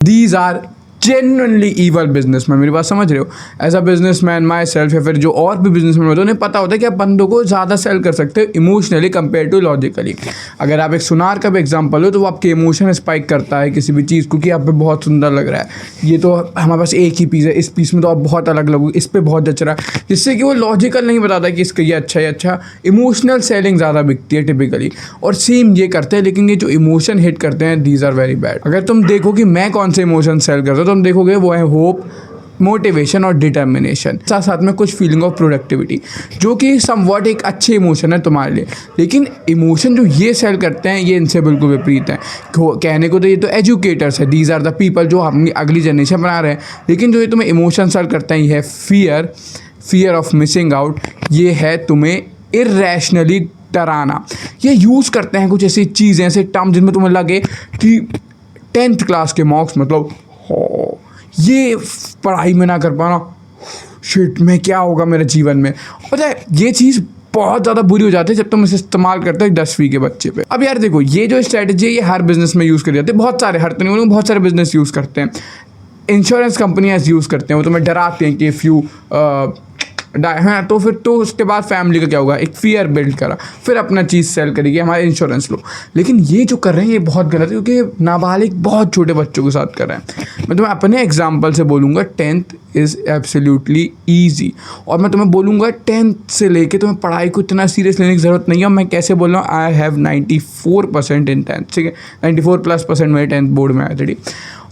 These are genuinely evil businessman, मेरी बात समझ रहे हो? As a businessman myself या फिर जो और भी बिजनेसमैन होते हैं उन्हें पता होता है कि आप बंदों को ज़्यादा सेल कर सकते हो इमोशनली कंपेयर टू लॉजिकली। अगर आप एक सुनार का भी एग्जांपल हो तो वो आपके इमोशन स्पाइक करता है किसी भी चीज़ को कि आप पे बहुत सुंदर लग रहा है, ये तो हमारे पास एक ही पीस है, इस पीस में तो आप बहुत अलग लगोगे, इस पर बहुत जच रहा है, जिससे कि वो लॉजिकल नहीं बताता कि इसका ये अच्छा है अच्छा। इमोशनल सेलिंग ज़्यादा बिकती है टिपिकली, और सेम ये करते हैं, लेकिन ये जो इमोशन हिट करते हैं दीज आर वेरी बैड। अगर तुम देखो कि मैं कौन से इमोशन सेल करता हूँ तो तुम देखोगे वो है होप, मोटिवेशन और डिटर्मिनेशन, साथ साथ में कुछ फीलिंग ऑफ प्रोडक्टिविटी, जो कि समवॉट एक अच्छे इमोशन है तुम्हारे लिए। लेकिन इमोशन जो ये सेल करते हैं ये इनसे बिल्कुल विपरीत है। कहने को तो ये तो एजुकेटर्स है, दीज आर द पीपल जो अपनी अगली जनरेशन बना रहे हैं, लेकिन जो ये तुम्हें इमोशन सेल करते हैं ये है फियर ऑफ मिसिंग आउट, ये है तुम्हें इर्रेशनली डराना। ये यूज़ करते हैं कुछ ऐसी चीज़ें, ऐसे टर्म जिनमें तुम्हें लगे कि 10th क्लास के मार्क्स मतलब ये पढ़ाई में ना कर पाना, शिट में क्या होगा मेरे जीवन में। पता है ये चीज़ बहुत ज़्यादा बुरी हो जाती है जब तुम इसे इस्तेमाल करते हो 10वीं के बच्चे पे। अब यार देखो, ये जो स्ट्रेटजी है ये हर बिजनेस में यूज़ करी जाती है, बहुत सारे, हर तो नहीं बोलूँगा, बहुत सारे बिजनेस यूज़ करते हैं। इंश्योरेंस कंपनियाँ यूज़ करते हैं, वो तुम्हें डराते हैं कि इफ़ यू हाँ तो फिर तो उसके बाद फैमिली का क्या होगा, एक फियर बिल्ड करा, फिर अपना चीज़ सेल करेगी हमारे इंश्योरेंस लो। लेकिन ये जो कर रहे हैं ये बहुत गलत है, क्योंकि नाबालिग बहुत छोटे बच्चों के साथ कर रहे हैं। मैं तुम्हें अपने एग्जांपल से बोलूँगा, 10th इज़ एब्सोल्युटली ईजी, और मैं तुम्हें बोलूँगा 10th से लेके तुम्हें पढ़ाई को इतना सीरियस लेने की ज़रूरत नहीं है। मैं कैसे बोल रहा हूँ, आई हैव 94% इन 10th, ठीक है, 94+% मेरे 10th बोर्ड में आया था।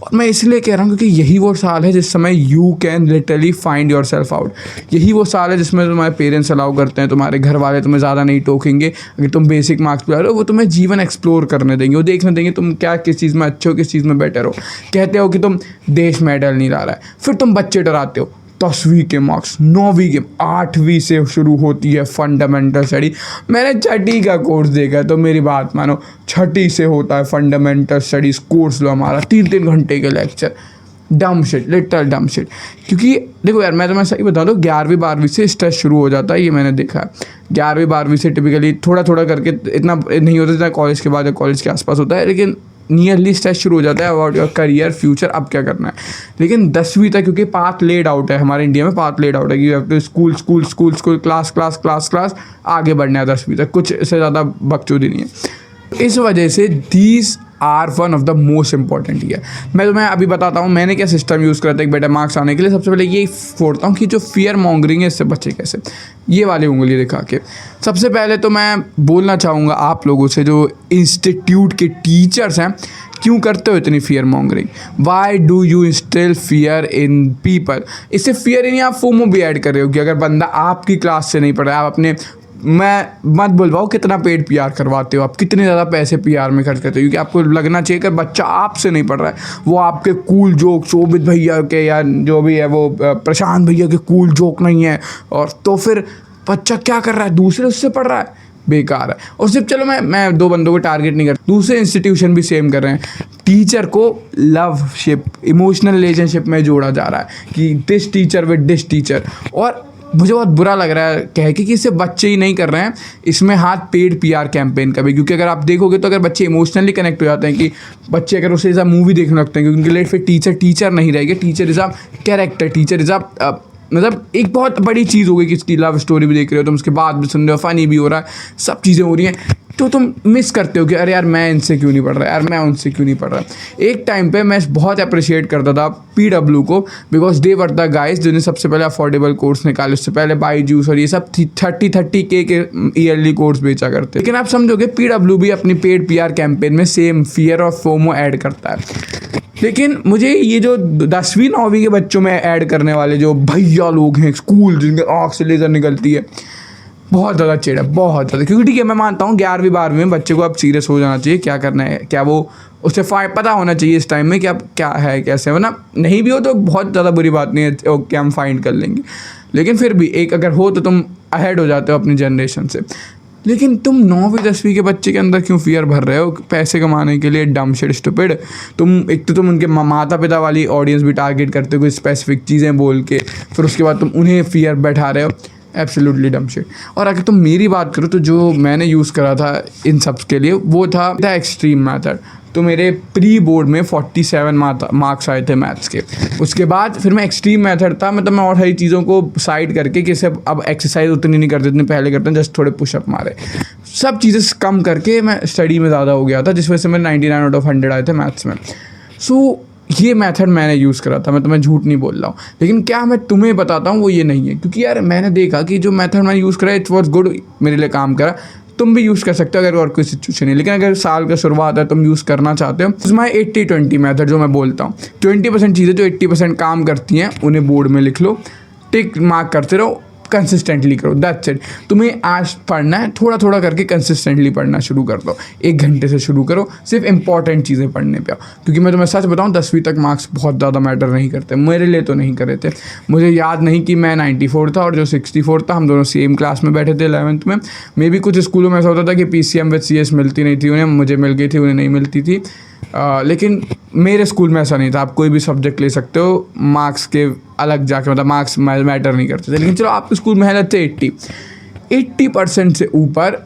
और मैं इसलिए कह रहा हूँ क्योंकि यही वो साल है जिस समय you can literally find your self out. यही वो साल है जिसमें तुम्हारे पेरेंट्स अलाउ करते हैं, तुम्हारे घर वाले तुम्हें ज़्यादा नहीं टोकेंगे, अगर तुम बेसिक मार्क्स पे आ रहे हो वो तुम्हें जीवन एक्सप्लोर करने देंगे, वो देखने देंगे तुम क्या किस चीज़ में अच्छे हो, किस चीज़ में बेटर हो। कहते हो कि तुम देश मेडल नहीं ला रहा है, फिर तुम बच्चे डराते हो 10वीं के मार्क्स, 9वीं के, 8वीं से शुरू होती है फंडामेंटल स्टडी। मैंने 6ठी का कोर्स देखा तो मेरी बात मानो, 6ठी से होता है फंडामेंटल स्टडीज कोर्स लो हमारा, 3-3 घंटे के लेक्चर, डम शिट, लिटरल डम शिट। क्योंकि देखो यार मैं तुम्हें सही बता दूँ, 11वीं 12वीं से स्ट्रेस शुरू हो जाता है, ये मैंने देखा है। 11वीं 12वीं से टिपिकली थोड़ा थोड़ा करके, इतना नहीं होता जितना कॉलेज के बाद या कॉलेज के आसपास होता है, लेकिन नियरली स्ट्रेस शुरू हो जाता है अबाउट योर करियर, फ्यूचर, अब क्या करना है। लेकिन 10वीं तक क्योंकि पाथ लेड आउट है, हमारे इंडिया में पाथ लेड आउट है कि you have to school school school school, class class class class, आगे बढ़ना है 10वीं तक, कुछ इससे ज़्यादा बकचोदी नहीं है। इस वजह से these are one of the most important year. मैं तुम्हें अभी बताता हूँ मैंने क्या सिस्टम यूज़ करा था एक बेटर मार्क्स आने के लिए। सबसे पहले ये फोड़ता हूँ कि जो फियर मॉन्गरिंग है इससे बचे कैसे, ये वाली उंगली दिखा के। सबसे पहले तो मैं बोलना चाहूँगा आप लोगों से जो इंस्टीट्यूट के टीचर्स हैं, क्यों करते हो इतनी fear mongering? Why do you instil fear in people? इससे फियर ही नहीं, आप फोमो भी ऐड कर रहे हो कि अगर बंदा आपकी क्लास से नहीं पढ़ रहा है, आप अपने, मैं मत बुलवाओ कितना पेड पीआर करवाते हो आप, कितने ज़्यादा पैसे पीआर में खर्च करते हो, क्योंकि आपको लगना चाहिए कि बच्चा आपसे नहीं पढ़ रहा है, वो आपके कूल जोक, शोभित भैया के या जो भी है वो प्रशांत भैया के कूल जोक नहीं है, और तो फिर बच्चा क्या कर रहा है, दूसरे उससे पढ़ रहा है, बेकार है। और सिर्फ चलो मैं 2 बंदों को टारगेट नहीं कर, दूसरे इंस्टीट्यूशन भी सेम कर रहे हैं। टीचर को लवशिप, इमोशनल रिलेशनशिप में जोड़ा जा रहा है कि this teacher with this teacher, और मुझे बहुत बुरा लग रहा है कह के कि इसे बच्चे ही नहीं कर रहे हैं, इसमें हाथ पेड पीआर कैंपेन का भी। क्योंकि अगर आप देखोगे तो अगर बच्चे इमोशनली कनेक्ट हो जाते हैं कि बच्चे अगर उसे इज़ मूवी देखने लगते हैं, क्योंकि उनके लिए फिर टीचर नहीं रहेगी, teacher is a character, teacher is a मतलब एक बहुत बड़ी चीज़ हो गई कि इसकी लव स्टोरी भी देख रहे हो तुम, उसके बाद भी सुन रहे हो, फ़नी भी हो रहा है, सब चीज़ें हो रही हैं, तो तुम मिस करते हो कि अरे यार मैं इनसे क्यों नहीं पढ़ रहा, यार मैं उनसे क्यों नहीं पढ़ रहा। एक टाइम पे मैं बहुत अप्रिशिएट करता था PW को, because they were the guys जिन्हें सबसे पहले अफोर्डेबल कोर्स निकाले। उससे पहले बाईजूस और ये सब 30K के ईयरली कोर्स बेचा करते। लेकिन आप समझोगे PW भी अपनी पेड PR कैंपेन में सेम फियर और फोमो ऐड करता है। लेकिन मुझे ये जो 10वीं 9वीं के बच्चों में ऐड करने वाले जो भैया लोग हैं, स्कूल जिनके आँख से लेज़र निकलती है, बहुत ज़्यादा चिढ़ है, बहुत ज़्यादा। क्योंकि ठीक है मैं मानता हूँ 11वीं 12वीं में बच्चे को अब सीरियस हो जाना चाहिए, क्या करना है, क्या वो उसे पता होना चाहिए इस टाइम में कि अब क्या है कैसे, वरना नहीं भी हो तो बहुत ज़्यादा बुरी बात नहीं है, ओके हम फाइंड कर लेंगे। लेकिन फिर भी एक अगर हो तो तुम अहेड हो जाते हो अपनी जनरेशन से। लेकिन तुम 9वीं 10वीं के बच्चे के अंदर क्यों फियर भर रहे हो पैसे कमाने के लिए? डम शिट स्टूपिड। तुम एक तो तुम उनके माता पिता वाली ऑडियंस भी टारगेट करते हो कोई स्पेसिफिक चीज़ें बोल के, फिर उसके बाद तुम उन्हें फियर बैठा रहे हो। एब्सोल्युटली डम शिट। और अगर तुम मेरी बात करो तो जो मैंने यूज़ करा था इन सब के लिए वो था द एक्सट्रीम मैथड। तो मेरे प्री बोर्ड में 47 मार्क्स आए थे मैथ्स के। उसके बाद फिर मैं एक्सट्रीम मेथड था, मतलब मैं और सारी चीज़ों को साइड करके कि सिर्फ अब एक्सरसाइज उतनी नहीं करते जितनी पहले करते हैं, जस्ट थोड़े पुशअप मारे, सब चीज़ें कम करके मैं स्टडी में ज़्यादा हो गया था, जिस वजह से मेरे 99 आउट ऑफ 100 आए थे मैथ्स में। सो ये मेथड मैंने यूज़ करा था, मैं तुम्हें झूठ नहीं बोल रहा हूँ। लेकिन क्या मैं तुम्हें बताता हूँ वो ये नहीं है, क्योंकि यार मैंने देखा कि जो मेथड मैंने यूज़ करा इट वॉज गुड, मेरे लिए काम करा। तुम भी यूज़ कर सकते हो अगर और कोई सिचुएशन है, लेकिन अगर साल का शुरुआत है तुम यूज़ करना चाहते हो, तो मैं 80-20 मेथड जो मैं बोलता हूँ, 20% चीज़ें जो 80% काम करती हैं उन्हें बोर्ड में लिख लो, टिक मार्क करते रहो, कंसिस्टेंटली करो, दैट्स इट। तुम्हें आज पढ़ना है, थोड़ा थोड़ा करके कंसिस्टेंटली पढ़ना शुरू कर दो, 1 घंटे से शुरू करो, सिर्फ इंपॉर्टेंट चीज़ें पढ़ने पे आओ। क्योंकि मैं तुम्हें सच बताऊं 10वीं तक मार्क्स बहुत ज़्यादा मैटर नहीं करते, मेरे लिए तो नहीं करे थे। मुझे याद नहीं कि मैं 94 था और जो 64 था, हम दोनों सेम क्लास में बैठे थे 11th में। मे भी कुछ स्कूलों में ऐसा होता था कि PCM विद CS मिलती नहीं थी उन्हें, मुझे मिल गई थी, उन्हें नहीं मिलती थी। लेकिन मेरे स्कूल में ऐसा नहीं था, आप कोई भी सब्जेक्ट ले सकते हो मार्क्स के अलग जाके, मतलब मार्क्स मैटर नहीं करते थे। लेकिन चलो आपके स्कूल में है थे 80% से ऊपर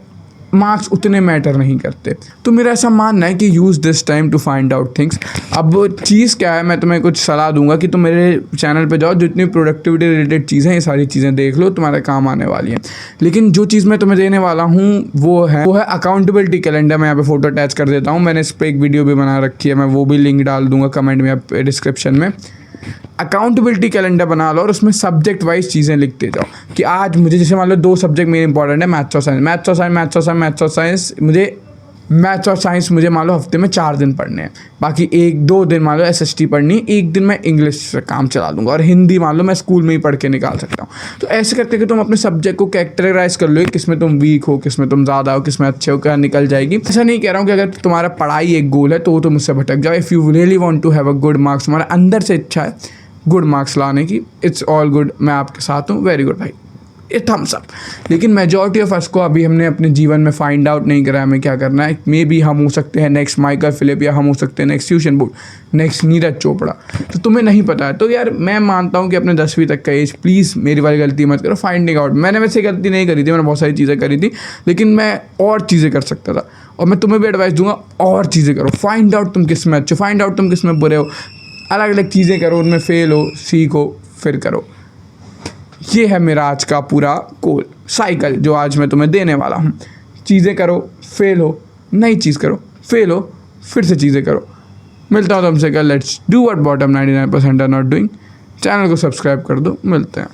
मार्क्स उतने मैटर नहीं करते। तो मेरा ऐसा मानना है कि use this time to find out things. अब चीज़ क्या है, मैं तुम्हें कुछ सलाह दूंगा कि तुम मेरे चैनल पे जाओ, जितनी प्रोडक्टिविटी रिलेटेड चीज़ें हैं ये सारी चीज़ें देख लो, तुम्हारे काम आने वाली हैं। लेकिन जो चीज़ मैं तुम्हें देने वाला हूँ वो है अकाउंटेबिलिटी कैलेंडर। मैं यहाँ पे फोटो अटैच कर देता हूँ, मैंने इस पर एक वीडियो भी बना रखी है, मैं वो भी लिंक डाल दूंगा कमेंट में या डिस्क्रिप्शन में। अकाउंटेबिलिटी कैलेंडर बना लो और उसमें सब्जेक्ट वाइज चीज़ें लिखते जाओ कि आज मुझे, जैसे मान लो 2 सब्जेक्ट मेरे इंपॉर्टेंट है, मैथ्स और साइंस मुझे मान लो हफ्ते में 4 दिन पढ़ने हैं, बाकी 1-2 दिन मान लो SST पढ़नी है, 1 दिन मैं इंग्लिश से काम चला लूँगा, और हिंदी मान लो मैं स्कूल में ही पढ़ के निकाल सकता हूँ। तो ऐसे करते कि तुम अपने सब्जेक्ट को कैरेक्टराइज कर लो, किस में तुम वीक हो, किस में तुम ज़्यादा हो, किस में अच्छे हो, क्या निकल जाएगी। ऐसा नहीं कह रहा हूँ कि अगर तुम्हारा पढ़ाई एक गोल है तो तुम उससे भटक जाओ। If you really want to have a good marks, तुम्हारा अंदर से इच्छा है गुड मार्क्स लाने की, इट्स ऑल गुड, मैं आपके साथ हूँ, वेरी गुड भाई, ये थम्स अप। लेकिन मेजॉरिटी ऑफ अस को अभी हमने अपने जीवन में फाइंड आउट नहीं करा हमें क्या करना है। मे बी हम हो सकते हैं नेक्स्ट माइकल फिलिप, या हम हो सकते हैं next Usain bolt, next Neeraj Chopra, तो तुम्हें नहीं पता है। तो यार मैं मानता हूँ कि अपने 10वीं तक का एज, प्लीज़ मेरी वाली गलती मत करो, फाइंडिंग आउट। मैंने वैसे गलती नहीं करी थी, मैंने बहुत सारी चीज़ें करी थी, लेकिन मैं और चीज़ें कर सकता था, और मैं तुम्हें भी एडवाइस दूंगा और चीज़ें करो। फाइंड आउट तुम किस में अच्छे, फाइंड आउट तुम किस में बुरे हो, अलग अलग चीज़ें करो, उनमें फेल हो, सीखो, फिर करो। ये है मेरा आज का पूरा गोल साइकिल जो आज मैं तुम्हें देने वाला हूँ। चीज़ें करो, फेल हो, नई चीज़ करो, फेल हो, फिर से चीज़ें करो। मिलता हूँ तुमसे कल। Let's do what bottom 99% are not doing. Channel को सब्सक्राइब कर दो, मिलते हैं।